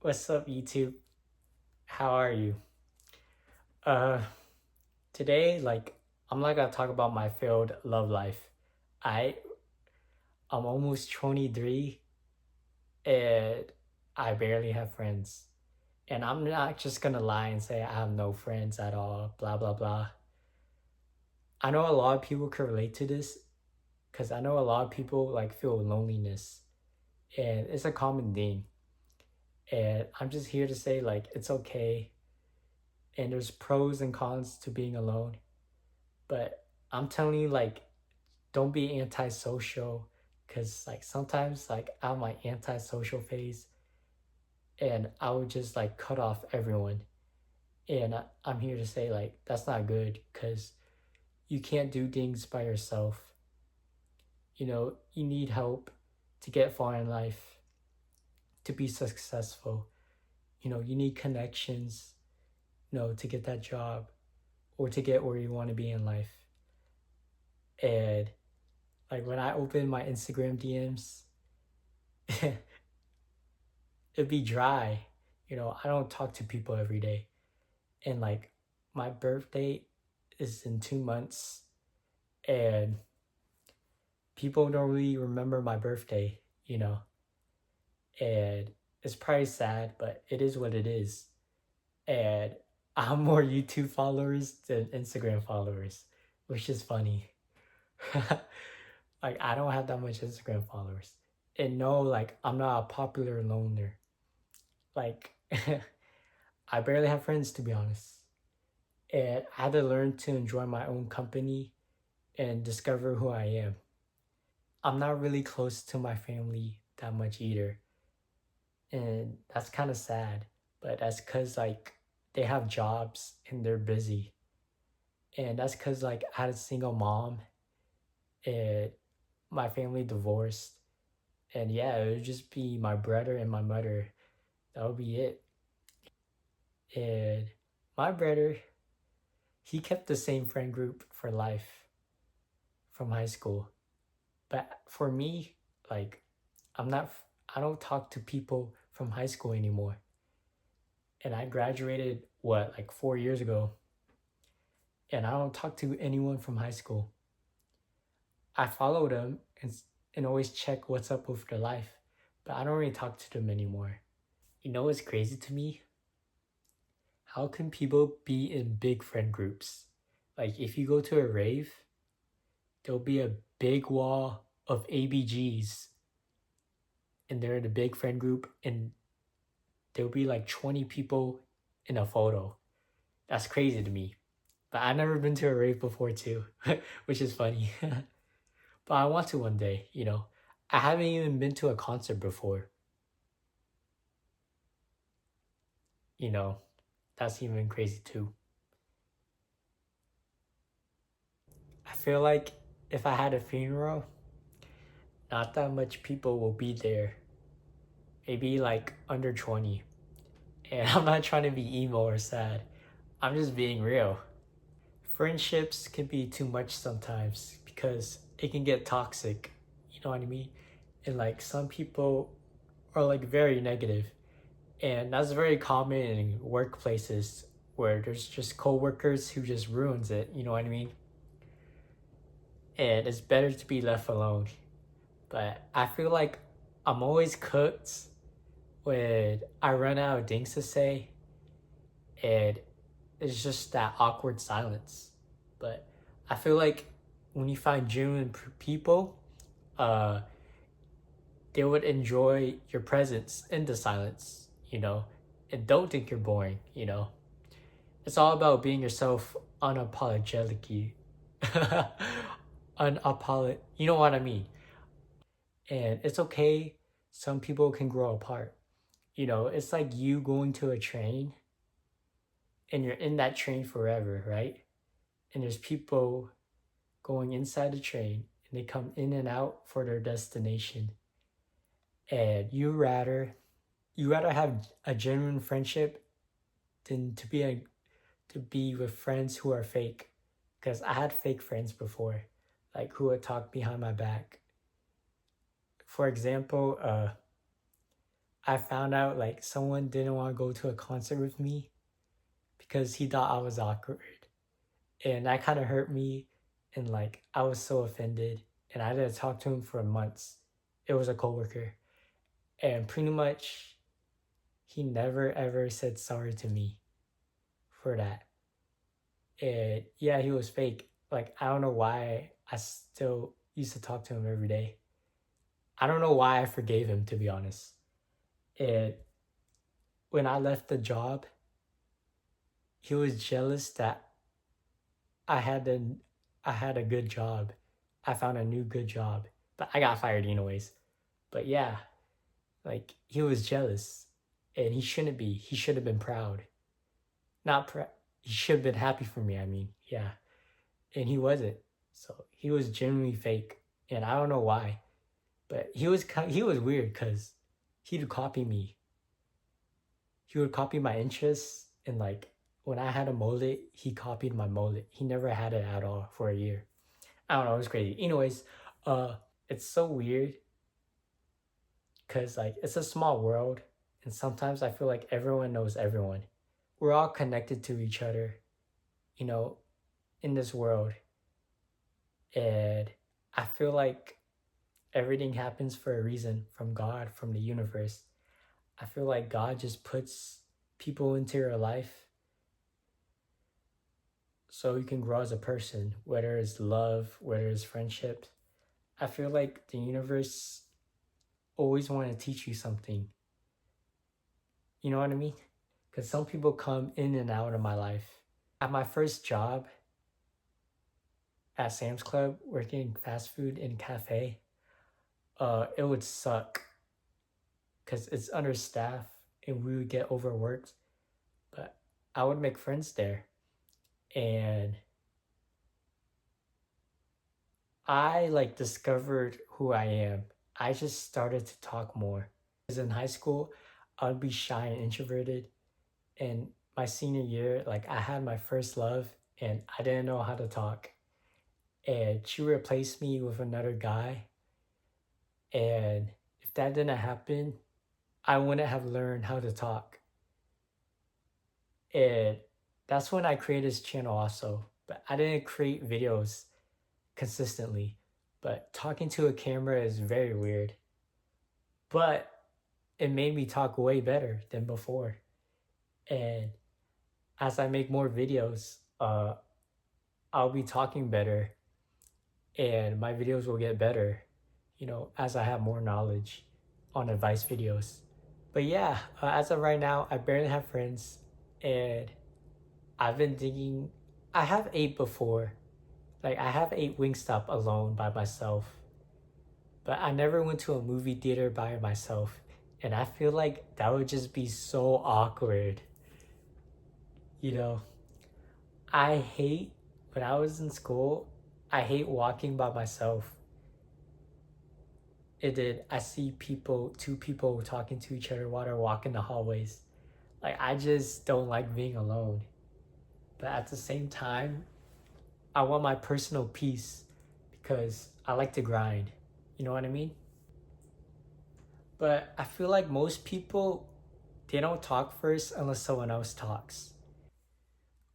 What's up, YouTube? How are you? Uh, Today, I'm not gonna talk about my failed love life. I I'm almost 23 and I barely have friends. And I'm not just gonna lie and say I have no friends at all, blah blah blah. I know a lot of people can relate to this because I know a lot of people feel loneliness and it's a common thing. And I'm just here to say it's okay and there's pros and cons to being alone. But I'm telling you, don't be antisocial, because sometimes I have my antisocial phase, and I would just cut off everyone. And I'm here to say that's not good, because you can't do things by yourself. You need help to get far in life, to be successful. You need connections, to get that job or to get where you want to be in life. And when I open my Instagram DMs, it'd be dry. I don't talk to people every day. And my birthday is in 2 months, and people don't really remember my birthday, you know? And it's probably sad, but it is what it is. And I have more YouTube followers than Instagram followers, which is funny. I don't have that much Instagram followers. And no, I'm not a popular loner. Like, I barely have friends, to be honest. And I had to learn to enjoy my own company and discover who I am. I'm not really close to my family that much either. And that's kind of sad. But that's because, they have jobs and they're busy. And that's because, I had a single mom and my family divorced. And yeah, it would just be my brother and my mother. That would be it. And my brother, he kept the same friend group for life from high school. But for me, like, I'm not, I don't talk to people from high school anymore. And I graduated, what, like 4 years ago. And I don't talk to anyone from high school. I follow them and always check what's up with their life. But I don't really talk to them anymore. You know what's crazy to me? How can people be in big friend groups? Like, if you go to a rave, there'll be a big wall of ABGs, and they're in a big friend group, and there'll be like 20 people in a photo. That's crazy to me. But I've never been to a rave before too, which is funny. But I want to one day. I haven't even been to a concert before. You know, that's even crazy too. I feel like if I had a funeral, not that much people will be there. Maybe under 20. And I'm not trying to be emo or sad. I'm just being real. Friendships can be too much sometimes because it can get toxic. You know what I mean? And some people are very negative, and that's very common in workplaces where there's just coworkers who just ruins it. You know what I mean? And it's better to be left alone. But I feel like I'm always cooked when I run out of things to say, and it's just that awkward silence. But I feel like when you find genuine people, uh, they would enjoy your presence in the silence, and don't think you're boring. It's all about being yourself unapologetically. You know what I mean? And it's okay. Some people can grow apart. It's like you going to a train and you're in that train forever, right? And there's people going inside the train and they come in and out for their destination. And you rather have a genuine friendship than to be with friends who are fake. Because I had fake friends before, who would talk behind my back. For example, I found out like someone didn't want to go to a concert with me because he thought I was awkward. And that kind of hurt me. And like, I was so offended. And I didn't talk to him for months. It was a coworker. And pretty much, he never ever said sorry to me for that. And yeah, he was fake. Like, I don't know why I still used to talk to him every day. I don't know why I forgave him, to be honest. And when I left the job, he was jealous that I had a, I had a good job. I found a new good job, but I got fired anyways. But yeah, like he was jealous, and he shouldn't be. He should have been proud. Not proud. He should have been happy for me. I mean, yeah, and he wasn't. So he was genuinely fake, and I don't know why. But he was weird because he'd copy me. He would copy my interests, and like when I had a mullet, he copied my mullet. He never had it at all for a year. I don't know, it was crazy. Anyways, uh, it's so weird because like it's a small world, and sometimes I feel like everyone knows everyone. We're all connected to each other, you know, in this world, and I feel like everything happens for a reason from God, from the universe. I feel like God just puts people into your life so you can grow as a person, whether it's love, whether it's friendship. I feel like the universe always want to teach you something. You know what I mean? Because some people come in and out of my life. At my first job at Sam's Club, working fast food in cafe, it would suck because it's understaffed and we would get overworked. But I would make friends there, and I like discovered who I am. I just started to talk more. Because in high school, I would be shy and introverted. And my senior year, like I had my first love and I didn't know how to talk. And she replaced me with another guy. And if that didn't happen, I wouldn't have learned how to talk. And that's when I created this channel also. But I didn't create videos consistently. But talking to a camera is very weird. But it made me talk way better than before. And as I make more videos, I'll be talking better and my videos will get better, you know, as I have more knowledge on advice videos. But yeah, as of right now, I barely have friends, and I've been thinking, I have ate before. Like, I have ate Wingstop alone by myself, but I never went to a movie theater by myself. And I feel like that would just be so awkward. You know, I hate, when I was in school, I hate walking by myself. It did. I see people, two people talking to each other while they're walking the hallways. Like, I just don't like being alone. But at the same time, I want my personal peace because I like to grind. You know what I mean? But I feel like most people, they don't talk first unless someone else talks.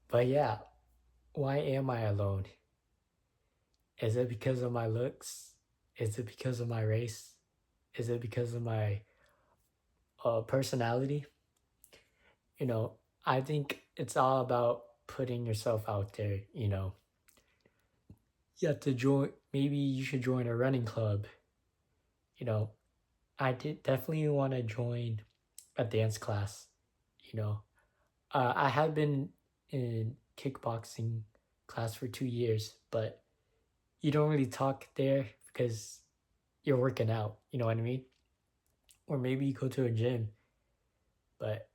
But yeah, why am I alone? Is it because of my looks? Is it because of my race? Is it because of my personality? You know, I think it's all about putting yourself out there, you know. You have to join, maybe you should join a running club. You know, I did definitely want to join a dance class, you know. I have been in kickboxing class for 2 years, but you don't really talk there because you're working out, you know what I mean? Or maybe you go to a gym, but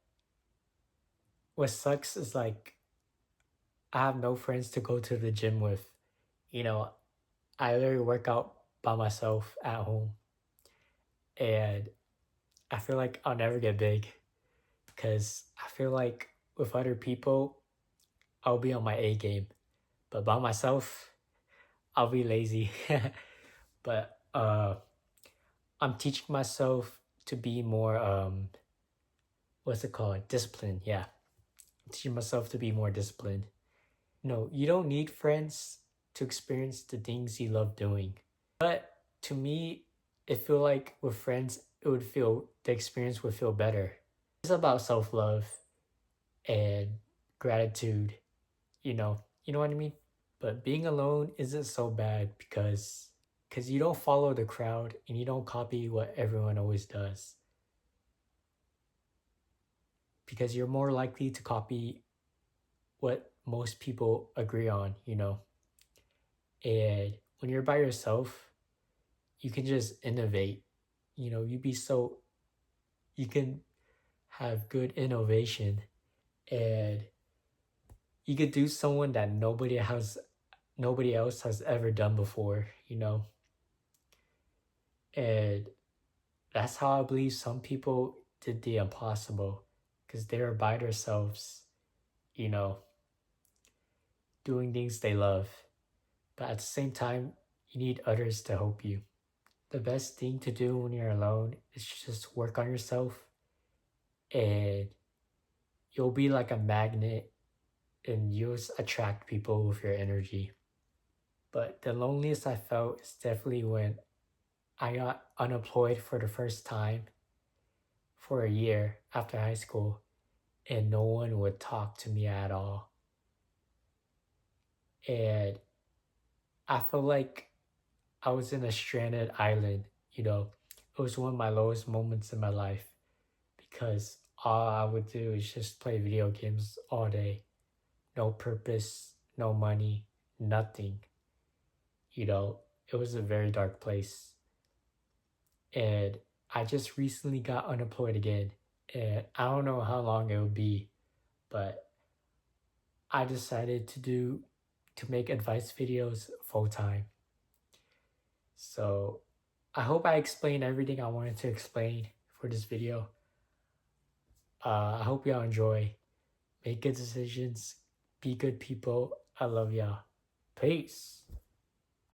what sucks is like I have no friends to go to the gym with. You know, I literally work out by myself at home, and I feel like I'll never get big because I feel like with other people, I'll be on my A game, but by myself, I'll be lazy. But I'm teaching myself to be more what's it called? Disciplined. Yeah. Teaching myself to be more disciplined. No, you don't need friends to experience the things you love doing. But to me, it feel like with friends, the experience would feel better. It's about self-love and gratitude, you know what I mean? But being alone isn't so bad because you don't follow the crowd and you don't copy what everyone always does. Because you're more likely to copy what most people agree on. And when you're by yourself, you can just innovate. You can have good innovation, and you could do someone that nobody else has ever done before. And that's how I believe some people did the impossible, because they were by themselves, you know, doing things they love. But at the same time, you need others to help you. The best thing to do when you're alone is just work on yourself, and you'll be like a magnet, and you'll attract people with your energy. But the loneliest I felt is definitely when I got unemployed for the first time for a year after high school, and no one would talk to me at all. And I felt like I was in a stranded island. It was one of my lowest moments in my life because all I would do is just play video games all day. No purpose, no money, nothing. It was a very dark place. And I just recently got unemployed again. And I don't know how long it will be, but I decided to make advice videos full time. So I hope I explained everything I wanted to explain for this video. I hope y'all enjoy. Make good decisions. Be good people. I love y'all. Peace.